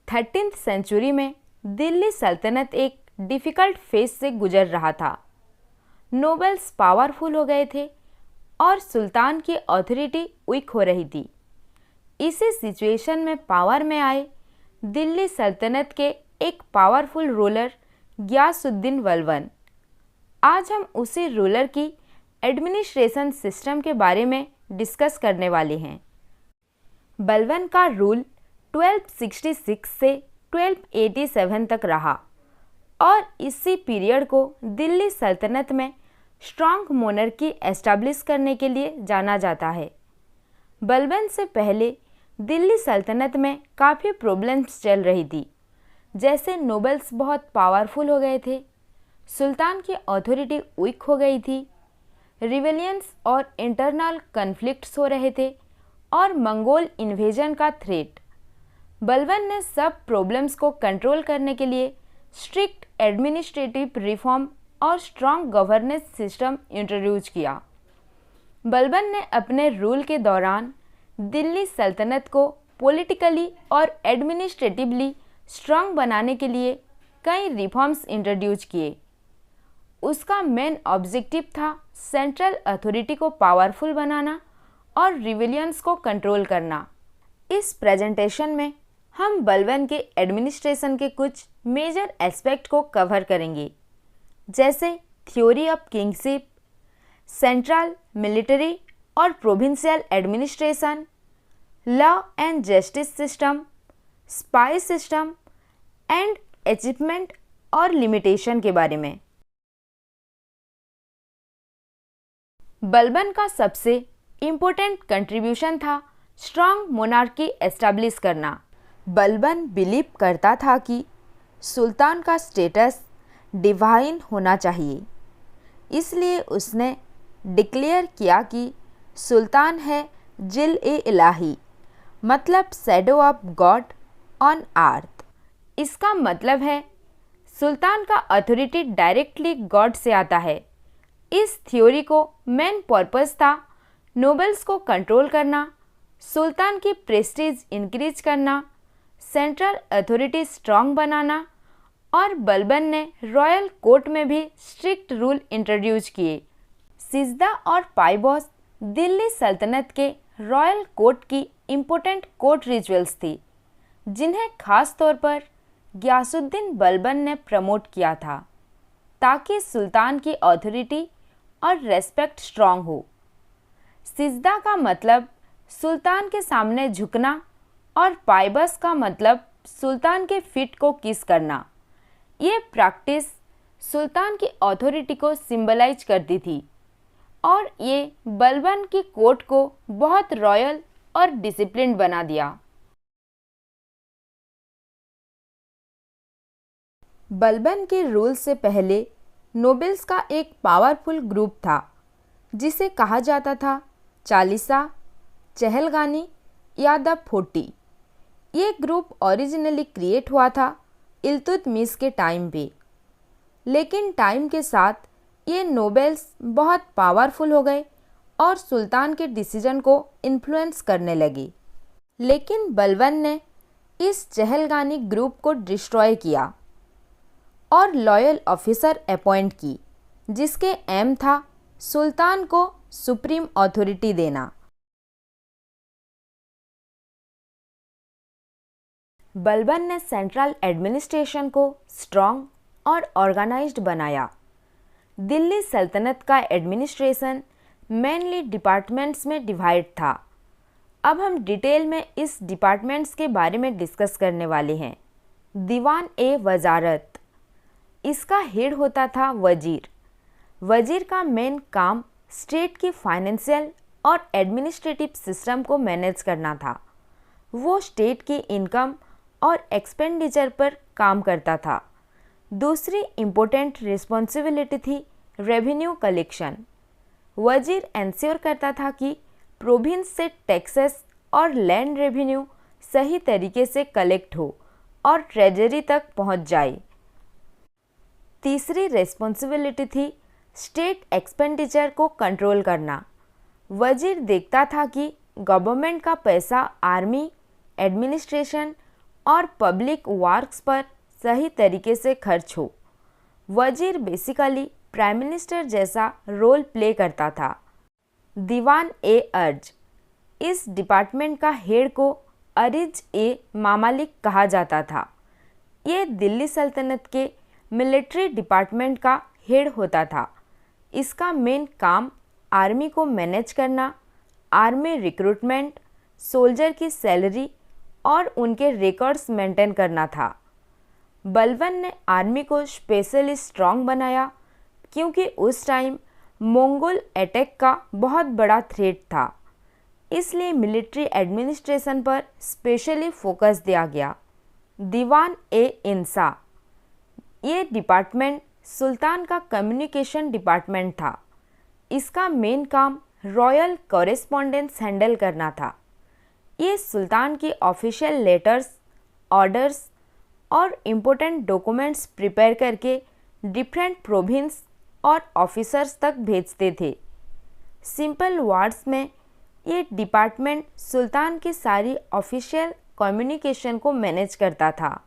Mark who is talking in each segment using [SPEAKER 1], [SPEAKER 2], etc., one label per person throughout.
[SPEAKER 1] 13th century में दिल्ली सल्तनत एक डिफ़िकल्ट फेज से गुजर रहा था। नोबल्स पावरफुल हो गए थे और सुल्तान की अथॉरिटी वीक हो रही थी। इसी सिचुएशन में पावर में आए दिल्ली सल्तनत के एक पावरफुल रूलर गियासुद्दीन बलबन। आज हम उसी रूलर की एडमिनिस्ट्रेशन सिस्टम के बारे में डिस्कस करने वाले हैं। बलबन का रूल 1266 से 1287 तक रहा और इसी पीरियड को दिल्ली सल्तनत में स्ट्रॉन्ग मोनर्की एस्टैब्लिश करने के लिए जाना जाता है। बलबन से पहले दिल्ली सल्तनत में काफ़ी प्रॉब्लम्स चल रही थी, जैसे नोबल्स बहुत पावरफुल हो गए थे, सुल्तान की अथॉरिटी वीक हो गई थी, रिवेलियंस और इंटरनल कन्फ्लिक्ट्स हो रहे थे और मंगोल इन्वेजन का थ्रेट। बलबन ने सब प्रॉब्लम्स को कंट्रोल करने के लिए स्ट्रिक्ट एडमिनिस्ट्रेटिव रिफॉर्म और स्ट्रॉन्ग गवर्नेंस सिस्टम इंट्रोड्यूस किया। बलबन ने अपने रूल के दौरान दिल्ली सल्तनत को पॉलिटिकली और एडमिनिस्ट्रेटिवली स्ट्रॉन्ग बनाने के लिए कई रिफॉर्म्स इंट्रोड्यूस किए। उसका मेन ऑब्जेक्टिव था सेंट्रल अथॉरिटी को पावरफुल बनाना और रिवेलियंस को कंट्रोल करना। इस प्रेजेंटेशन में हम बलबन के एडमिनिस्ट्रेशन के कुछ मेजर एस्पेक्ट को कवर करेंगे, जैसे theory of kingship, central, military और provincial administration, law and justice system, spy system and achievement और लिमिटेशन के बारे में। बलबन का सबसे इम्पोर्टेंट कंट्रीब्यूशन था स्ट्रॉन्ग मोनार्की एस्टैब्लिश करना। बलबन बिलीव करता था कि सुल्तान का स्टेटस डिवाइन होना चाहिए, इसलिए उसने डिक्लेयर किया कि सुल्तान है जिल-ए-इलाही, मतलब shadow of God on earth. इसका मतलब है सुल्तान का अथॉरिटी डायरेक्टली गॉड से आता है। इस थ्योरी को मेन पर्पस था नोबल्स को कंट्रोल करना, सुल्तान की प्रेस्टीज इंक्रीज करना, सेंट्रल अथॉरिटी स्ट्रॉन्ग बनाना और बलबन ने रॉयल कोर्ट में भी स्ट्रिक्ट रूल इंट्रोड्यूस किए। सिजदा और पाइबॉस दिल्ली सल्तनत के रॉयल कोर्ट की इम्पोर्टेंट कोर्ट रिचुअल्स थी, जिन्हें खास तौर पर गियासुद्दीन बलबन ने प्रमोट किया था ताकि सुल्तान की अथॉरिटी और रेस्पेक्ट स्ट्रॉन्ग हो। सिजदा का मतलब सुल्तान के सामने झुकना और पाइबस का मतलब सुल्तान के फीट को किस करना। ये प्रैक्टिस सुल्तान की अथॉरिटी को सिंबलाइज करती थी और ये बलबन की कोर्ट को बहुत रॉयल और डिसिप्लिन्ड बना दिया। बलबन के रूल से पहले नोबल्स का एक पावरफुल ग्रुप था जिसे कहा जाता था चालीसा, चहलगानी या द 40। ये ग्रुप ओरिजिनली क्रिएट हुआ था इल्तुतमिश के टाइम पे, लेकिन टाइम के साथ ये नोबल्स बहुत पावरफुल हो गए और सुल्तान के डिसीजन को इन्फ्लुएंस करने लगे। लेकिन बलबन ने इस चहलगानी ग्रुप को डिस्ट्रॉय किया और लॉयल ऑफिसर अपॉइंट की, जिसके एम था सुल्तान को सुप्रीम अथॉरिटी देना। बलबन ने सेंट्रल एडमिनिस्ट्रेशन को स्ट्रॉन्ग और ऑर्गेनाइज्ड बनाया। दिल्ली सल्तनत का एडमिनिस्ट्रेशन मेनली डिपार्टमेंट्स में डिवाइड था। अब हम डिटेल में इस डिपार्टमेंट्स के बारे में डिस्कस करने वाले हैं। दीवान ए वजारत, इसका हेड होता था वजीर। वजीर का मेन काम स्टेट की फाइनेंशियल और एडमिनिस्ट्रेटिव सिस्टम को मैनेज करना था। वो स्टेट की इनकम और एक्सपेंडिचर पर काम करता था। दूसरी इम्पोर्टेंट रिस्पॉन्सिबिलिटी थी रेवेन्यू कलेक्शन। वजीर इंश्योर करता था कि प्रोविंस से टैक्सेस और लैंड रेवेन्यू सही तरीके से कलेक्ट हो और ट्रेजरी तक पहुंच जाए। तीसरी रिस्पॉन्सिबिलिटी थी स्टेट एक्सपेंडिचर को कंट्रोल करना। वजीर देखता था कि गवर्नमेंट का पैसा आर्मी, एडमिनिस्ट्रेशन और पब्लिक वर्क्स पर सही तरीके से खर्च हो। वजीर बेसिकली प्राइम मिनिस्टर जैसा रोल प्ले करता था। दीवान ए अर्ज, इस डिपार्टमेंट का हेड को अरिज ए मामालिक कहा जाता था। ये दिल्ली सल्तनत के मिलिट्री डिपार्टमेंट का हेड होता था। इसका मेन काम आर्मी को मैनेज करना, आर्मी रिक्रूटमेंट, सोल्जर की सैलरी और उनके रिकॉर्ड्स मेंटेन करना था। बलबन ने आर्मी को स्पेशली स्ट्रॉन्ग बनाया क्योंकि उस टाइम मंगोल अटैक का बहुत बड़ा थ्रेट था, इसलिए मिलिट्री एडमिनिस्ट्रेशन पर स्पेशली फोकस दिया गया। दीवान ए इंसा, ये डिपार्टमेंट सुल्तान का कम्युनिकेशन डिपार्टमेंट था। इसका मेन काम रॉयल कॉरेस्पॉन्डेंस हैंडल करना था। ये सुल्तान की ऑफिशियल लेटर्स, ऑर्डर्स और इम्पोर्टेंट डॉक्यूमेंट्स प्रिपेयर करके डिफरेंट प्रोविंस और ऑफिसर्स तक भेजते थे। सिंपल वर्ड्स में ये डिपार्टमेंट सुल्तान की सारी ऑफिशियल कम्युनिकेशन को मैनेज करता था।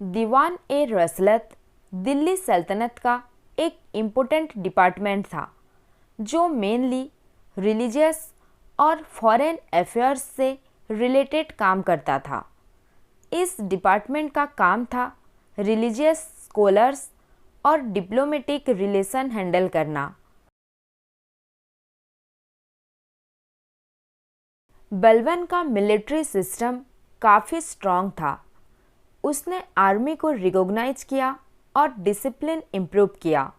[SPEAKER 1] दीवान ए रसलत दिल्ली सल्तनत का एक इम्पोर्टेंट डिपार्टमेंट था जो मेनली रिलीजियस और फॉरेन अफेयर्स से रिलेटेड काम करता था। इस डिपार्टमेंट का काम था रिलीजियस स्कॉलर्स और डिप्लोमेटिक रिलेशन हैंडल करना। बलबन का मिलिट्री सिस्टम काफ़ी स्ट्रॉन्ग था। उसने आर्मी को रिकॉग्नाइज किया और डिसिप्लिन इम्प्रूव किया।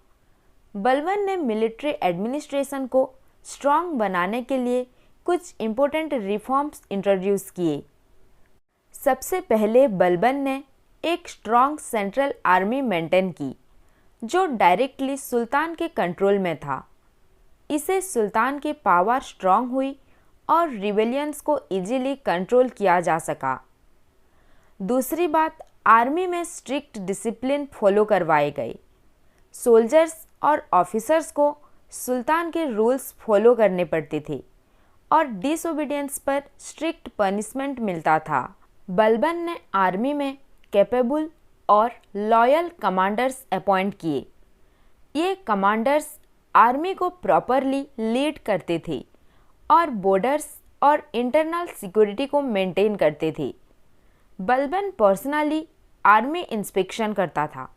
[SPEAKER 1] बलबन ने मिलिट्री एडमिनिस्ट्रेशन को स्ट्रॉन्ग बनाने के लिए कुछ इम्पोर्टेंट रिफॉर्म्स इंट्रोड्यूस किए। सबसे पहले बलबन ने एक स्ट्रॉन्ग सेंट्रल आर्मी मेंटेन की जो डायरेक्टली सुल्तान के कंट्रोल में था। इससे सुल्तान की पावर स्ट्रॉन्ग हुई और रिबेलियंस को इजीली कंट्रोल किया जा सका। दूसरी बात, आर्मी में स्ट्रिक्ट डिसिप्लिन फॉलो करवाए गए। सोल्जर्स और ऑफिसर्स को सुल्तान के रूल्स फॉलो करने पड़ते थे और डिसोबीडियंस पर स्ट्रिक्ट पनिशमेंट मिलता था। बलबन ने आर्मी में कैपेबल और लॉयल कमांडर्स अपॉइंट किए। ये कमांडर्स आर्मी को प्रॉपरली लीड करते थे और बॉर्डर्स और इंटरनल सिक्योरिटी को मेंटेन करते थे। बलबन पर्सनली आर्मी इंस्पेक्शन करता था।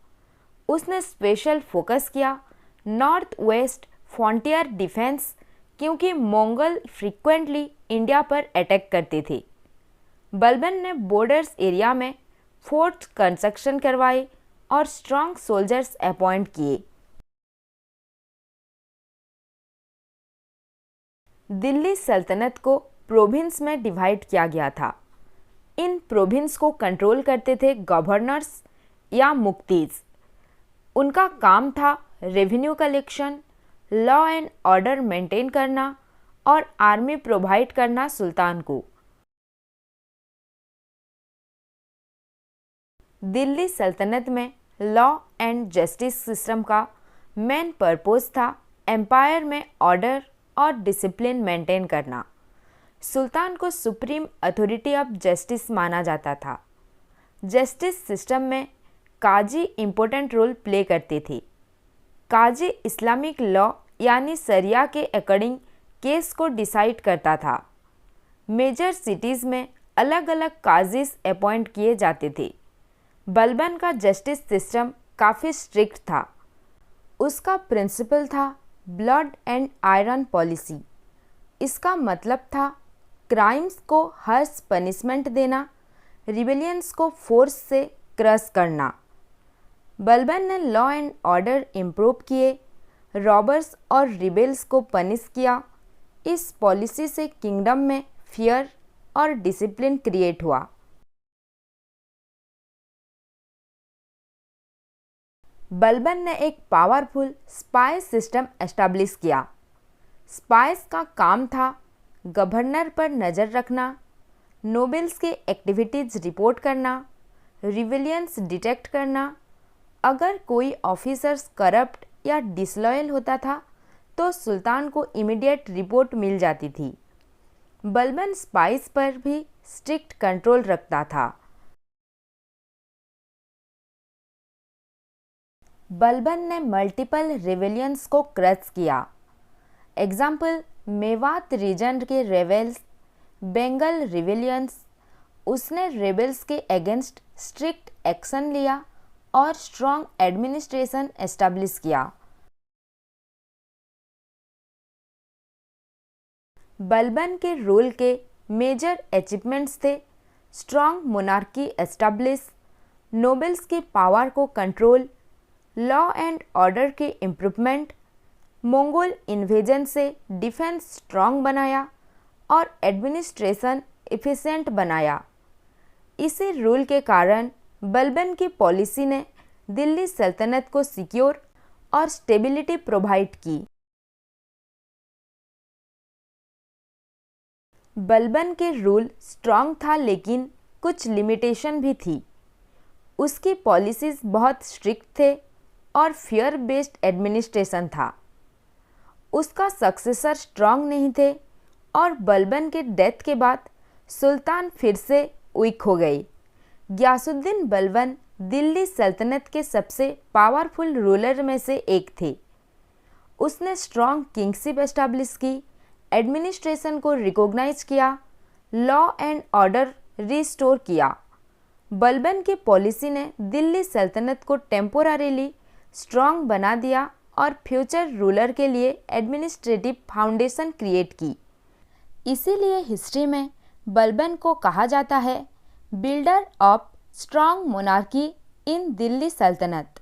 [SPEAKER 1] उसने स्पेशल फोकस किया नॉर्थ वेस्ट फ्रंटियर डिफेंस क्योंकि मंगोल फ्रीक्वेंटली इंडिया पर अटैक करते थे। बलबन ने बॉर्डर्स एरिया में फोर्ट्स कंस्ट्रक्शन करवाए और स्ट्रॉन्ग सोल्जर्स अपॉइंट किए। दिल्ली सल्तनत को प्रोविंस में डिवाइड किया गया था। इन प्रोविंस को कंट्रोल करते थे गवर्नर्स या मुफ्तीज। उनका काम था revenue collection, law and order maintain करना और आर्मी प्रोवाइड करना सुल्तान को। दिल्ली सल्तनत में लॉ एंड जस्टिस सिस्टम का मेन पर्पस था एम्पायर में ऑर्डर और डिसिप्लिन मेंटेन करना। सुल्तान को सुप्रीम अथॉरिटी ऑफ जस्टिस माना जाता था। जस्टिस सिस्टम में काजी इम्पोर्टेंट रोल प्ले करते थे। काजी इस्लामिक लॉ यानी शरिया के अकॉर्डिंग केस को डिसाइड करता था। मेजर सिटीज़ में अलग अलग काजीज अपॉइंट किए जाते थे। बलबन का जस्टिस सिस्टम काफ़ी स्ट्रिक्ट था। उसका प्रिंसिपल था ब्लड एंड आयरन पॉलिसी। इसका मतलब था क्राइम्स को हर्श पनिशमेंट देना, रिबेलियंस को फोर्स से क्रश करना। बलबन ने लॉ एंड ऑर्डर इम्प्रूव किए, रॉबर्स और रिबेल्स को पनिश किया। इस पॉलिसी से किंगडम में फियर और डिसिप्लिन क्रिएट हुआ। बलबन ने एक पावरफुल स्पाई सिस्टम एस्टैब्लिश किया। स्पाइस का काम था गवर्नर पर नज़र रखना, नोबेल्स के एक्टिविटीज़ रिपोर्ट करना, रिविलियंस डिटेक्ट करना। अगर कोई ऑफिसर्स करप्ट या डिसलॉयल होता था तो सुल्तान को इमीडिएट रिपोर्ट मिल जाती थी। बलबन स्पाइस पर भी स्ट्रिक्ट कंट्रोल रखता था। बलबन ने मल्टीपल रिवेलियंस को क्रश किया। एग्जाम्पल, मेवात रीजन के रेबल्स, बंगाल रिवेलियंस। उसने रेबल्स के अगेंस्ट स्ट्रिक्ट एक्शन लिया और स्ट्रॉन्ग एडमिनिस्ट्रेशन एस्टैब्लिश किया। बलबन के रूल के मेजर अचीवमेंट्स थे स्ट्रॉन्ग मोनार्की एस्टैब्लिश, नोबल्स की पावर को कंट्रोल, लॉ एंड ऑर्डर के इम्प्रूवमेंट, मंगोल इन्वेजन से डिफेंस स्ट्रॉन्ग बनाया और एडमिनिस्ट्रेशन एफिशिएंट बनाया। इसी रूल के कारण बलबन की पॉलिसी ने दिल्ली सल्तनत को सिक्योर और स्टेबिलिटी प्रोवाइड की। बलबन के रूल स्ट्रॉन्ग था लेकिन कुछ लिमिटेशन भी थी। उसकी पॉलिसीज बहुत स्ट्रिक्ट थे और फियर बेस्ड एडमिनिस्ट्रेशन था। उसका सक्सेसर स्ट्रॉन्ग नहीं थे और बलबन के डेथ के बाद सुल्तान फिर से वीक हो गए। गियासुद्दीन बलबन दिल्ली सल्तनत के सबसे पावरफुल रूलर में से एक थे। उसने स्ट्रॉन्ग किंगशिप एस्टैब्लिश की, एडमिनिस्ट्रेशन को रिकॉग्नाइज किया, लॉ एंड ऑर्डर रिस्टोर किया। बलबन की पॉलिसी ने दिल्ली सल्तनत को टेम्पोररीली स्ट्रॉन्ग बना दिया और फ्यूचर रूलर के लिए एडमिनिस्ट्रेटिव फाउंडेशन क्रिएट की। इसीलिए हिस्ट्री में बलबन को कहा जाता है बिल्डर ऑफ स्ट्रॉन्ग मोनार्की इन दिल्ली सल्तनत।